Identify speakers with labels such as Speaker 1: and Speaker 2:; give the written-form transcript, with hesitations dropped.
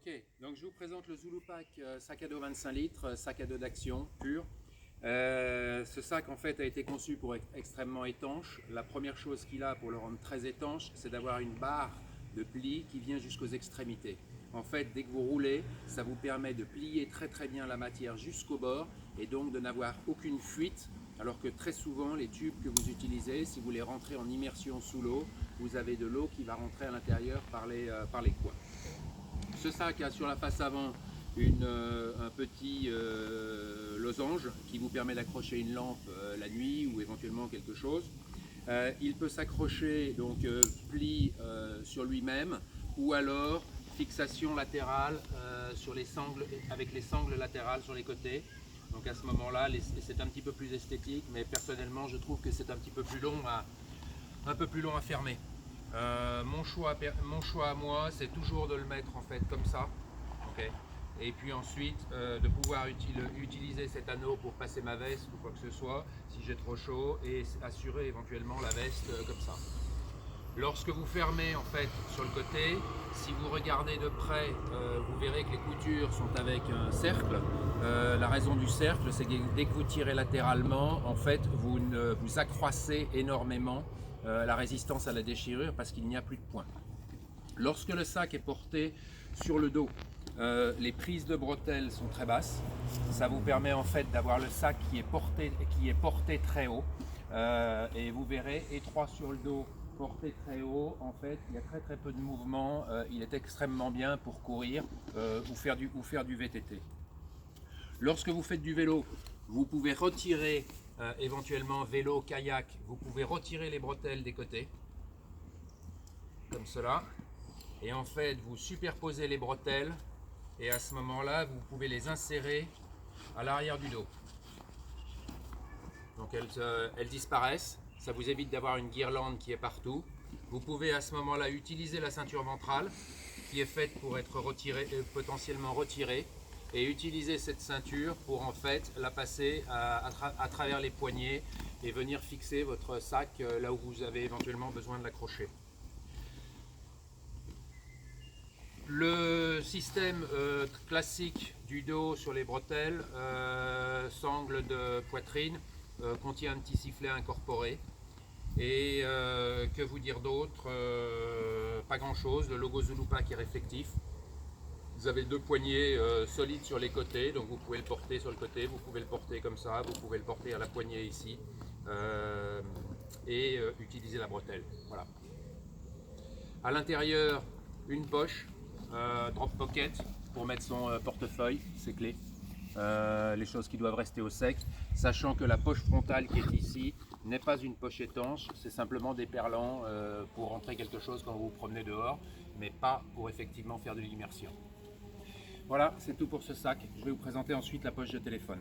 Speaker 1: Ok, donc je vous présente le Zulu Pack sac à dos 25 litres, sac à dos d'action pur. Ce sac en fait a été conçu pour être extrêmement étanche. La première chose qu'il a pour le rendre très étanche, c'est d'avoir une barre de pli qui vient jusqu'aux extrémités. En fait, dès que vous roulez, ça vous permet de plier très bien la matière jusqu'au bord et donc de n'avoir aucune fuite. Alors que très souvent, les tubes que vous utilisez, si vous les rentrez en immersion sous l'eau, vous avez de l'eau qui va rentrer à l'intérieur par les coins. Ce sac a sur la face avant un petit losange qui vous permet d'accrocher une lampe la nuit ou éventuellement quelque chose. Il peut s'accrocher donc pli sur lui-même ou alors fixation latérale sur les sangles, avec les sangles latérales sur les côtés. Donc à ce moment-là, c'est un petit peu plus esthétique, mais personnellement, je trouve que c'est un peu plus long à fermer. Mon choix à moi, c'est toujours de le mettre en fait comme ça. Okay. Et puis ensuite de pouvoir utiliser cet anneau pour passer ma veste ou quoi que ce soit si j'ai trop chaud et assurer éventuellement la veste comme ça. Lorsque vous fermez en fait sur le côté, si vous regardez de près, vous verrez que les coutures sont avec un cercle. La raison du cercle, c'est que dès que vous tirez latéralement, en fait, vous accroissez énormément la résistance à la déchirure parce qu'il n'y a plus de point. Lorsque le sac est porté sur le dos, les prises de bretelles sont très basses. Ça vous permet en fait d'avoir le sac qui est porté très haut. Et vous verrez, étroit sur le dos, porté très haut, en fait, il y a très peu de mouvement. Il est extrêmement bien pour courir ou faire du VTT. Lorsque vous faites du vélo, vous pouvez retirer éventuellement vélo, kayak, vous pouvez retirer les bretelles des côtés, comme cela. Et en fait, vous superposez les bretelles et à ce moment-là, vous pouvez les insérer à l'arrière du dos. Donc elles disparaissent, ça vous évite d'avoir une guirlande qui est partout. Vous pouvez à ce moment-là utiliser la ceinture ventrale qui est faite pour être potentiellement retirée et utiliser cette ceinture pour en fait la passer à travers les poignets et venir fixer votre sac là où vous avez éventuellement besoin de l'accrocher. Le système classique du dos sur les bretelles, sangle de poitrine, contient un petit sifflet incorporé. Et que vous dire d'autre, pas grand chose. Le logo Zulu Pack est réflectif. Vous avez deux poignées solides sur les côtés, donc vous pouvez le porter sur le côté, vous pouvez le porter comme ça, vous pouvez le porter à la poignée ici et utiliser la bretelle. Voilà. À l'intérieur, une poche, drop pocket pour mettre son portefeuille, ses clés, les choses qui doivent rester au sec, sachant que la poche frontale qui est ici n'est pas une poche étanche, c'est simplement des perlants pour rentrer quelque chose quand vous vous promenez dehors, mais pas pour effectivement faire de l'immersion. Voilà, c'est tout pour ce sac. Je vais vous présenter ensuite la poche de téléphone.